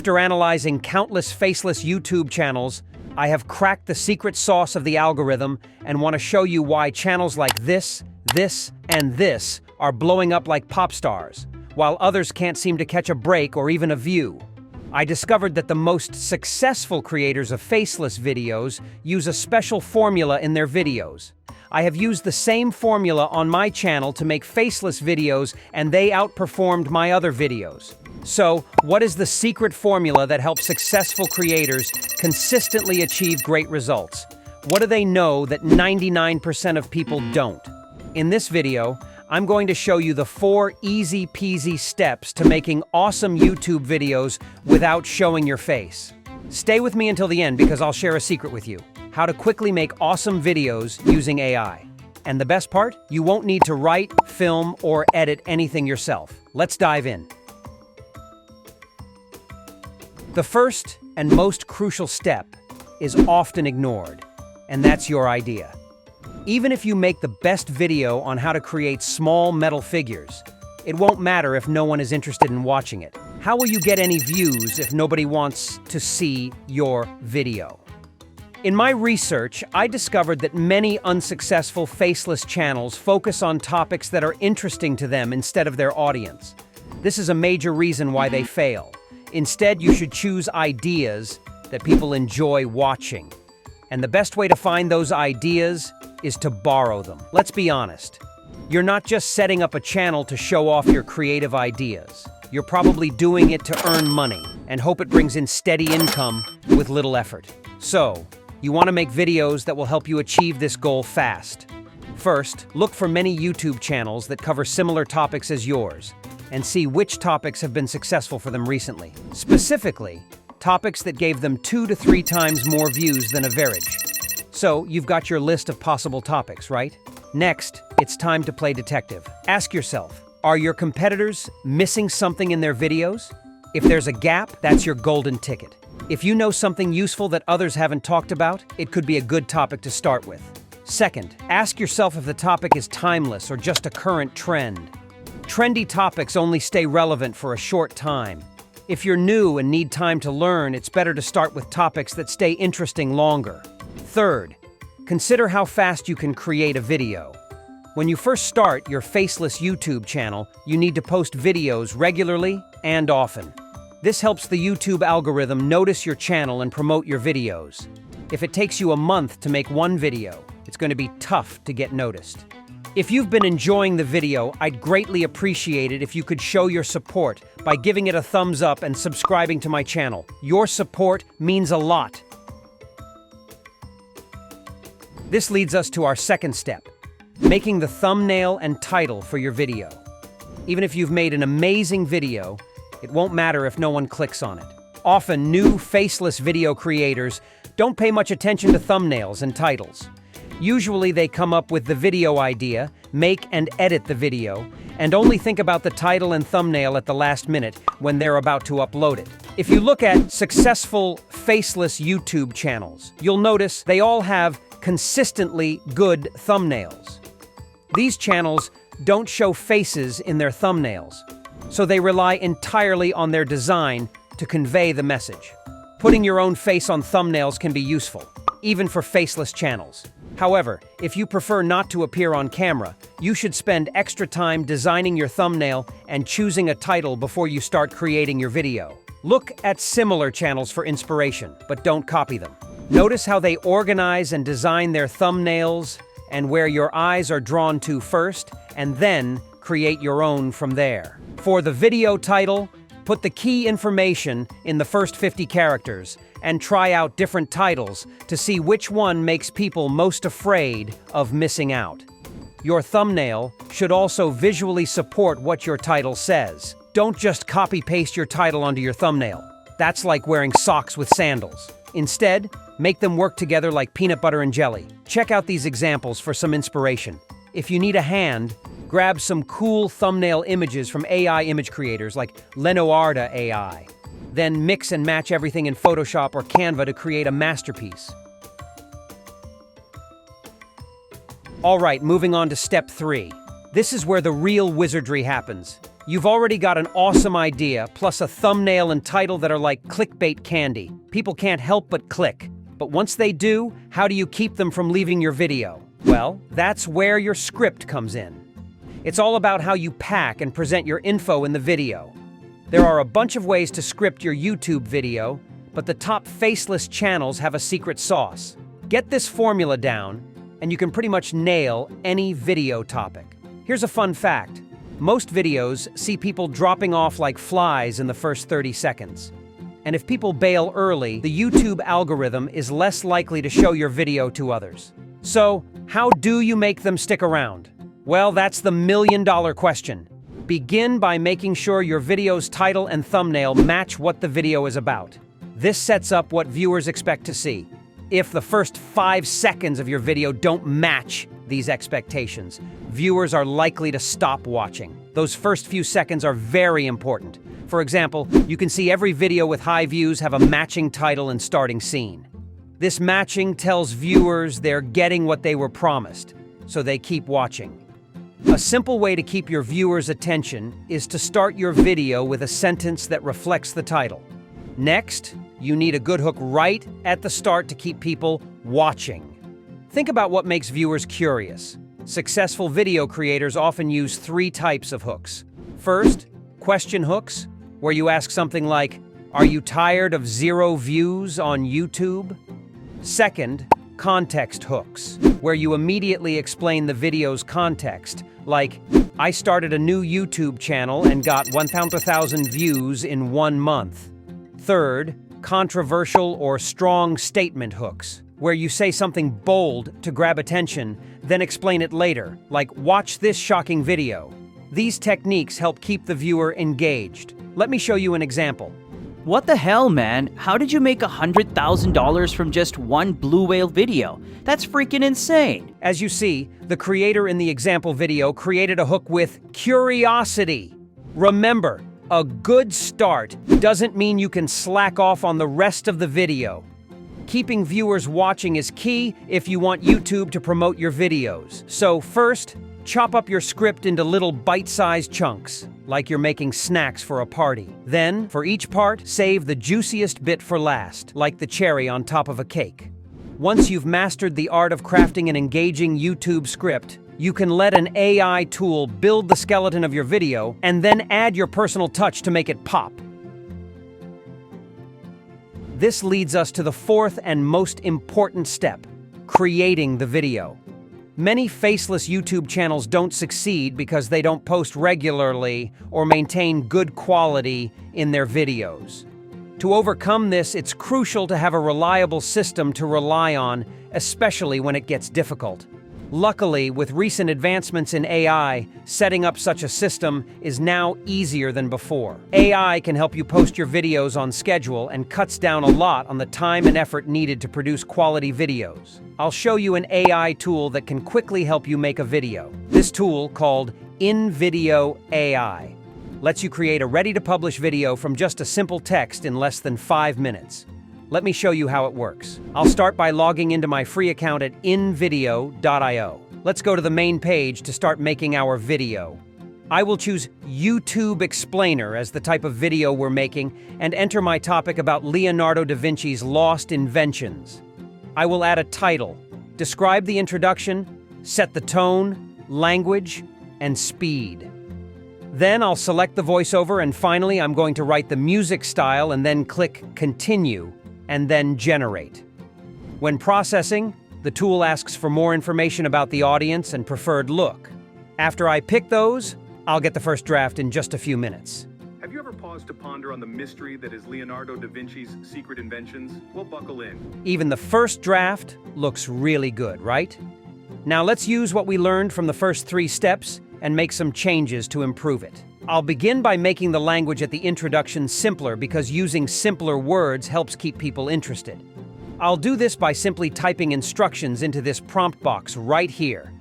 After analyzing countless faceless YouTube channels, I have cracked the secret sauce of the algorithm and want to show you why channels like this, and this are blowing up like pop stars, while others can't seem to catch a break or even a view. I discovered that the most successful creators of faceless videos use a special formula in their videos. I have used the same formula on my channel to make faceless videos, and they outperformed my other videos. So, what is the secret formula that helps successful creators consistently achieve great results? What do they know that 99% of people don't? In this video, I'm going to show you the 4 easy-peasy steps to making awesome YouTube videos without showing your face. Stay with me until the end because I'll share a secret with you: how to quickly make awesome videos using AI. And the best part? You won't need to write, film, or edit anything yourself. Let's dive in. The first and most crucial step is often ignored, and that's your idea. Even if you make the best video on how to create small metal figures, it won't matter if no one is interested in watching it. How will you get any views if nobody wants to see your video? In my research, I discovered that many unsuccessful faceless channels focus on topics that are interesting to them instead of their audience. This is a major reason why they fail. Instead, you should choose ideas that people enjoy watching. And the best way to find those ideas is to borrow them. Let's be honest. You're not just setting up a channel to show off your creative ideas. You're probably doing it to earn money and hope it brings in steady income with little effort. So, you want to make videos that will help you achieve this goal fast. First, look for many YouTube channels that cover similar topics as yours and see which topics have been successful for them recently. Specifically, topics that gave them 2 to 3 times more views than average. So, you've got your list of possible topics, right? Next, it's time to play detective. Ask yourself, are your competitors missing something in their videos? If there's a gap, that's your golden ticket. If you know something useful that others haven't talked about, it could be a good topic to start with. Second, ask yourself if the topic is timeless or just a current trend. Trendy topics only stay relevant for a short time. If you're new and need time to learn, it's better to start with topics that stay interesting longer. Third, consider how fast you can create a video. When you first start your faceless YouTube channel, you need to post videos regularly and often. This helps the YouTube algorithm notice your channel and promote your videos. If it takes you a month to make one video, it's going to be tough to get noticed. If you've been enjoying the video, I'd greatly appreciate it if you could show your support by giving it a thumbs up and subscribing to my channel. Your support means a lot. This leads us to our second step: making the thumbnail and title for your video. Even if you've made an amazing video, it won't matter if no one clicks on it. Often, new faceless video creators don't pay much attention to thumbnails and titles. Usually, they come up with the video idea, make and edit the video, and only think about the title and thumbnail at the last minute when they're about to upload it. If you look at successful faceless YouTube channels, you'll notice they all have consistently good thumbnails. These channels don't show faces in their thumbnails, so they rely entirely on their design to convey the message. Putting your own face on thumbnails can be useful, even for faceless channels. However, if you prefer not to appear on camera, you should spend extra time designing your thumbnail and choosing a title before you start creating your video. Look at similar channels for inspiration, but don't copy them. Notice how they organize and design their thumbnails and where your eyes are drawn to first, and then create your own from there. For the video title, put the key information in the first 50 characters and try out different titles to see which one makes people most afraid of missing out. Your thumbnail should also visually support what your title says. Don't just copy-paste your title onto your thumbnail. That's like wearing socks with sandals. Instead, make them work together like peanut butter and jelly. Check out these examples for some inspiration. If you need a hand, grab some cool thumbnail images from AI image creators like Leonardo AI. Then mix and match everything in Photoshop or Canva to create a masterpiece. All right, moving on to step 3. This is where the real wizardry happens. You've already got an awesome idea, plus a thumbnail and title that are like clickbait candy. People can't help but click. But once they do, how do you keep them from leaving your video? Well, that's where your script comes in. It's all about how you pack and present your info in the video. There are a bunch of ways to script your YouTube video, but the top faceless channels have a secret sauce. Get this formula down, and you can pretty much nail any video topic. Here's a fun fact. Most videos see people dropping off like flies in the first 30 seconds. And if people bail early, the YouTube algorithm is less likely to show your video to others. So, how do you make them stick around? Well, that's the million-dollar question. Begin by making sure your video's title and thumbnail match what the video is about. This sets up what viewers expect to see. If the first 5 seconds of your video don't match these expectations, viewers are likely to stop watching. Those first few seconds are very important. For example, you can see every video with high views have a matching title and starting scene. This matching tells viewers they're getting what they were promised, so they keep watching. A simple way to keep your viewers' attention is to start your video with a sentence that reflects the title. Next, you need a good hook right at the start to keep people watching. Think about what makes viewers curious. Successful video creators often use 3 types of hooks. First, question hooks, where you ask something like, "Are you tired of 0 views on YouTube?" Second, context hooks, where you immediately explain the video's context, like, "I started a new YouTube channel and got 100,000 views in 1 month." Third, controversial or strong statement hooks, where you say something bold to grab attention, then explain it later, like, "Watch this shocking video." These techniques help keep the viewer engaged. Let me show you an example. What the hell, man? How did you make $100,000 from just one blue whale video? That's freaking insane. As you see, the creator in the example video created a hook with curiosity. Remember, a good start doesn't mean you can slack off on the rest of the video. Keeping viewers watching is key if you want YouTube to promote your videos. So first, chop up your script into little bite-sized chunks, like you're making snacks for a party. Then, for each part, save the juiciest bit for last, like the cherry on top of a cake. Once you've mastered the art of crafting an engaging YouTube script, you can let an AI tool build the skeleton of your video and then add your personal touch to make it pop. This leads us to the 4th and most important step, creating the video. Many faceless YouTube channels don't succeed because they don't post regularly or maintain good quality in their videos. To overcome this, it's crucial to have a reliable system to rely on, especially when it gets difficult. Luckily, with recent advancements in AI, setting up such a system is now easier than before. AI can help you post your videos on schedule and cuts down a lot on the time and effort needed to produce quality videos. I'll show you an AI tool that can quickly help you make a video. This tool, called invideo AI, lets you create a ready-to-publish video from just a simple text in less than 5 minutes. Let me show you how it works. I'll start by logging into my free account at invideo.io. Let's go to the main page to start making our video. I will choose YouTube Explainer as the type of video we're making and enter my topic about Leonardo da Vinci's lost inventions. I will add a title, describe the introduction, set the tone, language, and speed. Then I'll select the voiceover, and finally I'm going to write the music style and then click Continue, and then Generate. When processing, the tool asks for more information about the audience and preferred look. After I pick those, I'll get the first draft in just a few minutes. Have you ever paused to ponder on the mystery that is Leonardo da Vinci's secret inventions? Well, buckle in. Even the first draft looks really good, right? Now let's use what we learned from the first 3 steps and make some changes to improve it. I'll begin by making the language at the introduction simpler because using simpler words helps keep people interested. I'll do this by simply typing instructions into this prompt box right here.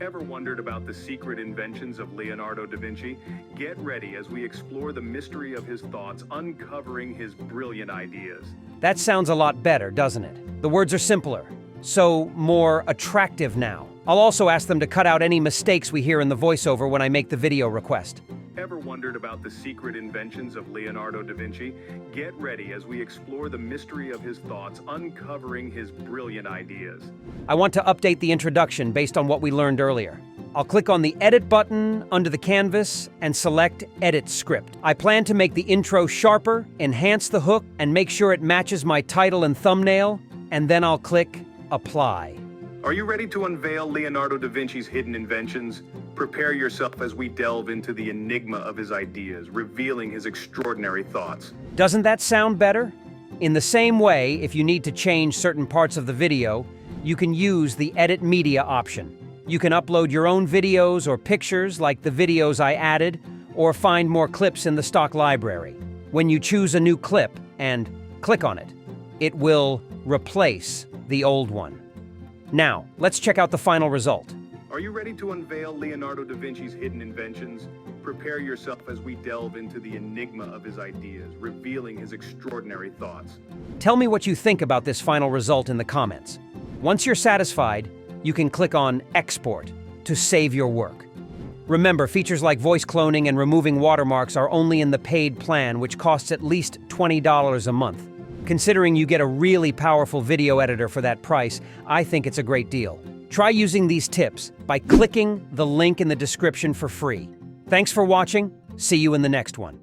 Ever wondered about the secret inventions of Leonardo da Vinci? Get ready as we explore the mystery of his thoughts, uncovering his brilliant ideas. That sounds a lot better, doesn't it? The words are simpler, so more attractive now. I'll also ask them to cut out any mistakes we hear in the voiceover when I make the video request. Ever wondered about the secret inventions of Leonardo da Vinci? Get ready as we explore the mystery of his thoughts, uncovering his brilliant ideas. I want to update the introduction based on what we learned earlier. I'll click on the Edit button under the canvas and select Edit Script. I plan to make the intro sharper, enhance the hook, and make sure it matches my title and thumbnail, and then I'll click Apply. Are you ready to unveil Leonardo da Vinci's hidden inventions? Prepare yourself as we delve into the enigma of his ideas, revealing his extraordinary thoughts. Doesn't that sound better? In the same way, if you need to change certain parts of the video, you can use the Edit Media option. You can upload your own videos or pictures like the videos I added, or find more clips in the stock library. When you choose a new clip and click on it, it will replace the old one. Now, let's check out the final result. Are you ready to unveil Leonardo da Vinci's hidden inventions? Prepare yourself as we delve into the enigma of his ideas, revealing his extraordinary thoughts. Tell me what you think about this final result in the comments. Once you're satisfied, you can click on Export to save your work. Remember, features like voice cloning and removing watermarks are only in the paid plan, which costs at least $20 a month. Considering you get a really powerful video editor for that price, I think it's a great deal. Try using these tips by clicking the link in the description for free. Thanks for watching. See you in the next one.